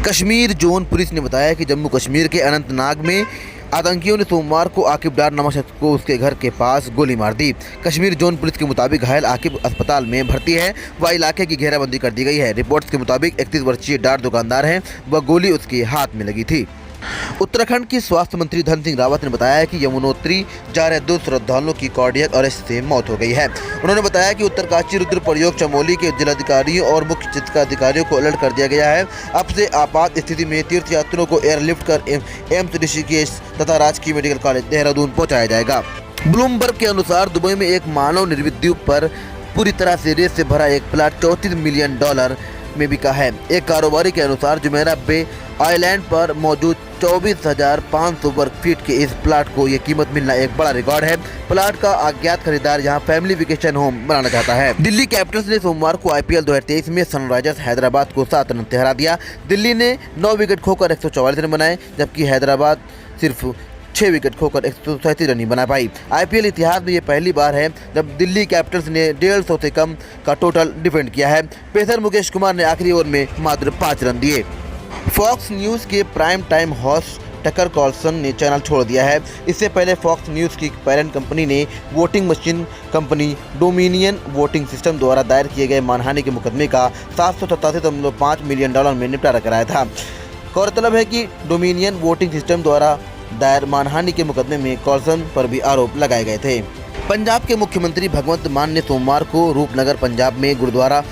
Kashmir zone police ने बताया कि जम्मू कश्मीर के अनंतनाग में आतंकियों ने सोमवार को आकिब डार नामक शख्स को उसके घर के पास गोली मार दी। कश्मीर जोन पुलिस के मुताबिक घायल आकिब अस्पताल में भर्ती है व इलाके की घेराबंदी कर दी गई है। रिपोर्ट्स के मुताबिक 31 वर्षीय डार दुकानदार हैं व गोली उसके हाथ में लगी थी। उत्तराखंड के स्वास्थ्य मंत्री धन सिंह रावत ने बताया कि यमुनोत्री जा रहे 2 श्रद्धालुओं की कार्डियक अरेस्ट से मौत हो गई है। उन्होंने बताया कि उत्तरकाशी रुद्रप्रयाग चमोली के जिलाधिकारियों और मुख्य चिकित्सा अधिकारियों को अलर्ट कर दिया गया है। अब से आपात स्थिति में तीर्थयात्रियों को एयरलिफ्ट कर एम्स ऋषिकेश तथा राजकीय मेडिकल कॉलेज देहरादून पहुँचाया जाएगा। ब्लूमबर्ग के अनुसार दुबई में एक मानव निर्मित द्वीप पर पूरी तरह से रेत से भरा एक प्लाट $34 मिलियन में बिका है। एक कारोबारी के अनुसार जुमेरा बे आइलैंड पर मौजूद 24,500 वर्ग फीट के इस प्लाट को ये कीमत मिलना एक बड़ा रिकॉर्ड है। प्लाट का अज्ञात खरीदार यहाँ फैमिली वेकेशन होम बनाना चाहता है। दिल्ली कैपिटल्स ने सोमवार को IPL 2023 में सनराइजर्स हैदराबाद को 7 रन से हरा दिया। दिल्ली ने 9 विकेट खोकर 144 रन बनाए, जबकि हैदराबाद सिर्फ 6 विकेट खोकर 137 रन ही बना पाई। IPL इतिहास में ये पहली बार है जब दिल्ली कैपिटल्स ने 150 से कम का टोटल डिफेंड किया है। पेसर मुकेश कुमार ने आखिरी ओवर में मात्र 5 रन दिए। फॉक्स न्यूज़ के prime time host Tucker Carlson ने चैनल छोड़ दिया है। इससे पहले फॉक्स न्यूज़ की पेरेंट कंपनी ने voting machine company dominion voting system द्वारा दायर किए गए मानहानि के मुकदमे का $787.5 मिलियन में निपटारा कराया था। गौरतलब है कि डोमिनियन वोटिंग सिस्टम द्वारा दायर मानहानि के मुकदमे में कार्लसन पर भी आरोप लगाए गए थे। पंजाब के मुख्यमंत्री भगवंत मान ने सोमवार को रूपनगर पंजाब में गुरुद्वारा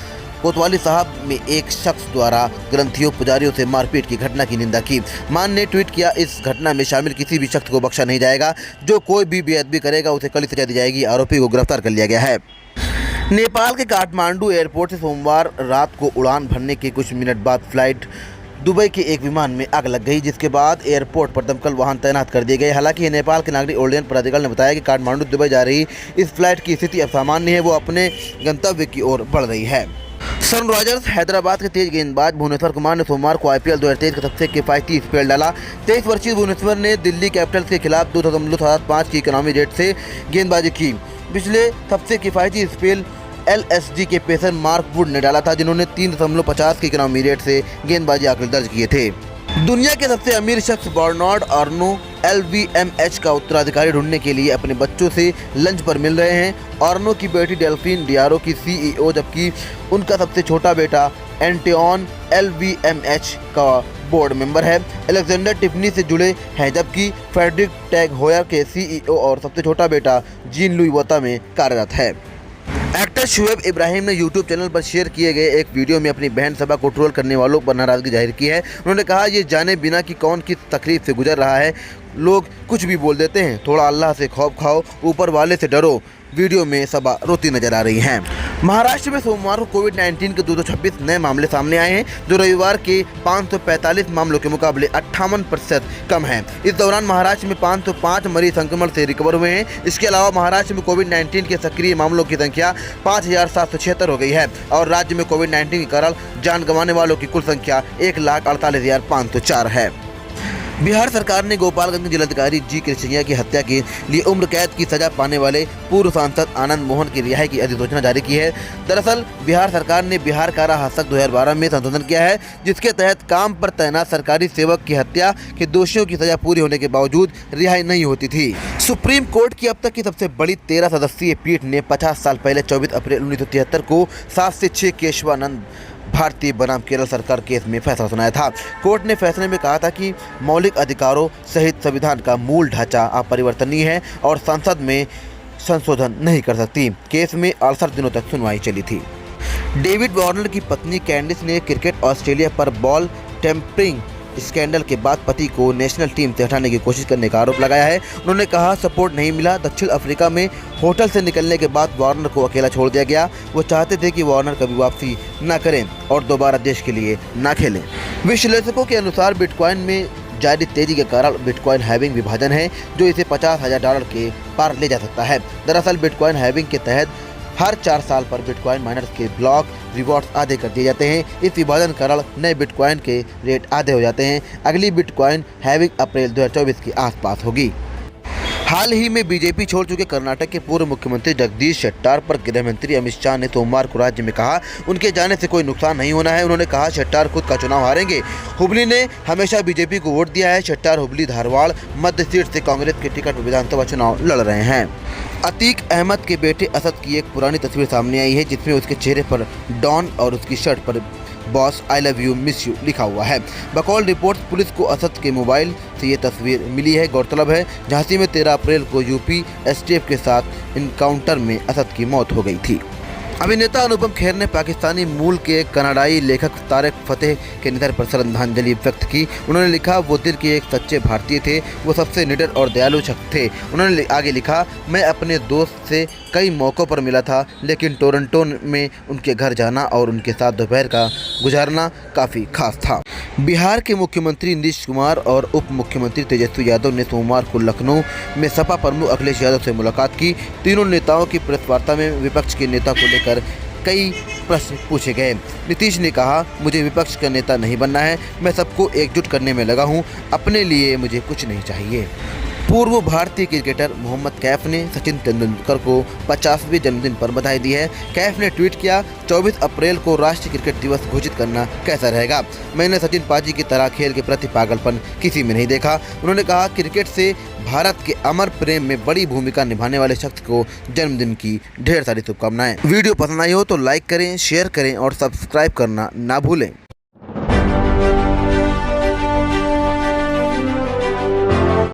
कोतवाली साहब में एक शख्स द्वारा ग्रंथियों पुजारियों से मारपीट की घटना की निंदा की। मान ने ट्वीट किया, इस घटना में शामिल किसी भी शख्स को बख्शा नहीं जाएगा। जो कोई भी बेअदबी करेगा उसे कड़ी सजा दी जाएगी। आरोपी को गिरफ्तार कर लिया गया है। नेपाल के काठमांडू एयरपोर्ट से सोमवार रात को उड़ान भरने के कुछ मिनट बाद फ्लाइट दुबई के एक विमान में आग लग गई, जिसके बाद एयरपोर्ट पर दमकल वाहन तैनात कर दिए गए। हालांकि नेपाल के नागरिक उड्डयन प्राधिकरण ने बताया कि काठमांडू दुबई जा रही इस फ्लाइट की स्थिति अब सामान्य है, वो अपने गंतव्य की ओर बढ़ रही है। सनराइजर्स हैदराबाद के तेज गेंदबाज भुवनेश्वर कुमार ने सोमवार को IPL 2023 का सबसे किफायती स्पेल डाला। 23 वर्षीय भुवनेश्वर ने दिल्ली कैपिटल्स के खिलाफ 2.75 की इकोनॉमी रेट से गेंदबाजी की। पिछले सबसे किफायती स्पेल LSG के पेसर मार्क वुड ने डाला था, जिन्होंने 3.50 की इकोनॉमी रेट से गेंदबाजी आंकड़े दर्ज किए थे। दुनिया के सबसे अमीर शख्स बर्नार्ड आर्नो LVMH का उत्तराधिकारी ढूंढने के लिए अपने बच्चों से लंच पर मिल रहे हैं। आर्नो की बेटी डेल्फिन डियारो की CEO, जबकि उनका सबसे छोटा बेटा एंटोन LVMH का बोर्ड मेंबर है। अलेक्जेंडर टिफनी से जुड़े हैं, जबकि फ्रेडरिक टैग होयर के CEO और सबसे छोटा बेटा जीन लुई वोता में कार्यरत है। एक्टर शुएब इब्राहिम ने YouTube चैनल पर शेयर किए गए एक वीडियो में अपनी बहन सबा को ट्रोल करने वालों पर नाराजगी जाहिर की है। उन्होंने कहा, ये जाने बिना कि कौन किस तकलीफ से गुजर रहा है, लोग कुछ भी बोल देते हैं। थोड़ा अल्लाह से खौफ खाओ, ऊपर वाले से डरो। वीडियो में सबा रोती नजर आ रही हैं। महाराष्ट्र में सोमवार को कोविड-19 के 226 नए मामले सामने आए हैं, जो रविवार के 545 मामलों के मुकाबले 58% कम है। इस दौरान महाराष्ट्र में 505 मरीज संक्रमण से रिकवर हुए हैं। इसके अलावा महाराष्ट्र में कोविड-19 के सक्रिय मामलों की संख्या 5,776 हो गई है और राज्य में कोविड-19 के कारण जान गंवाने वालों की कुल संख्या 1,48,504 है। बिहार सरकार ने गोपालगंज में जिलाधिकारी जी कृष्णैया की हत्या के लिए उम्र कैद की सजा पाने वाले पूर्व सांसद आनंद मोहन की रिहाई की अधिसूचना जारी की है। दरअसल बिहार सरकार ने बिहार कारा हस्तक 2012 में संशोधन किया है, जिसके तहत काम पर तैनात सरकारी सेवक की हत्या के दोषियों की सजा पूरी होने के बावजूद रिहाई नहीं होती थी। सुप्रीम कोर्ट की अब तक की सबसे बड़ी 13 सदस्यीय पीठ ने 50 साल पहले 24 अप्रैल 1973 को 7 से 6 केशवानंद भारतीय बनाम केरल सरकार केस में फैसला सुनाया था। कोर्ट ने फैसले में कहा था कि मौलिक अधिकारों सहित संविधान का मूल ढांचा अपरिवर्तनीय है और संसद में संशोधन नहीं कर सकती। केस में 68 दिनों तक सुनवाई चली थी। डेविड वार्नर की पत्नी कैंडिस ने क्रिकेट ऑस्ट्रेलिया पर बॉल टेम्परिंग स्कैंडल के बाद पति को नेशनल टीम से हटाने की कोशिश करने का आरोप लगाया है। उन्होंने कहा, सपोर्ट नहीं मिला। दक्षिण अफ्रीका में होटल से निकलने के बाद वार्नर को अकेला छोड़ दिया गया। वो चाहते थे कि वार्नर कभी वापसी न करें और दोबारा देश के लिए न खेलें। विश्लेषकों के अनुसार बिटकॉइन में जारी तेजी के कारण बिटकॉइन हैविंग विभाजन है, जो इसे $50,000 के पार ले जा सकता है। दरअसल बिटकॉइन हैविंग के तहत हर 4 साल पर बिटकॉइन माइनर्स के ब्लॉक रिवॉर्ड्स आधे कर दिए जाते हैं। इस विभाजन कारण नए बिटकॉइन के रेट आधे हो जाते हैं। अगली बिटकॉइन हैविंग अप्रैल 2024 के आसपास होगी। हाल ही में बीजेपी छोड़ चुके कर्नाटक के पूर्व मुख्यमंत्री जगदीश शेट्टार पर गृह मंत्री अमित शाह ने सोमवार को राज्य में कहा उनके जाने से कोई नुकसान नहीं होना है। उन्होंने कहा शेट्टार खुद का चुनाव हारेंगे। हुबली ने हमेशा बीजेपी को वोट दिया है। शेट्टार हुबली धारवाड़ मध्य सीट से कांग्रेस के टिकट पर विधानसभा चुनाव लड़ रहे हैं। अतीक अहमद के बेटे असद की एक पुरानी तस्वीर सामने आई है जिसमें उसके चेहरे पर डॉन और उसकी शर्ट पर boss I love you miss you लिखा हुआ है। बकौल रिपोर्ट्स पुलिस को असद के मोबाइल से ये तस्वीर मिली है। गौरतलब है झांसी में 13 अप्रैल को यूपी एसटीएफ के साथ इनकाउंटर में असद की मौत हो गई थी। अभिनेता अनुपम खेर ने पाकिस्तानी मूल के कनाडाई लेखक तारिक फतेह के निधन पर श्रद्धांजलि व्यक्त की। उन्होंने लिखा, वो दिल के एक सच्चे भारतीय थे, वो सबसे निडर और दयालु शख्स थे। उन्होंने आगे लिखा, मैं अपने दोस्त से कई मौक़ों पर मिला था, लेकिन टोरंटो में उनके घर जाना और उनके साथ दोपहर का गुजारना काफ़ी खास था। बिहार के मुख्यमंत्री नीतीश कुमार और उप मुख्यमंत्री तेजस्वी यादव ने सोमवार को लखनऊ में सपा प्रमुख अखिलेश यादव से मुलाकात की। तीनों नेताओं की प्रेस वार्ता में विपक्ष के नेता को लेकर कई प्रश्न पूछे गए। नीतीश ने कहा, मुझे विपक्ष का नेता नहीं बनना है, मैं सबको एकजुट करने में लगा हूं, अपने लिए मुझे कुछ नहीं चाहिए। पूर्व भारतीय क्रिकेटर मोहम्मद कैफ ने सचिन तेंदुलकर को 50वें जन्मदिन पर बधाई दी है। कैफ ने ट्वीट किया, 24 अप्रैल को राष्ट्रीय क्रिकेट दिवस घोषित करना कैसा रहेगा। मैंने सचिन पाजी की तरह खेल के प्रति पागलपन किसी में नहीं देखा। उन्होंने कहा, क्रिकेट से भारत के अमर प्रेम में बड़ी भूमिका निभाने वाले शख्स को जन्मदिन की ढेर सारी शुभकामनाएं। वीडियो पसंद आई हो तो लाइक करें, शेयर करें और सब्सक्राइब करना ना भूलें।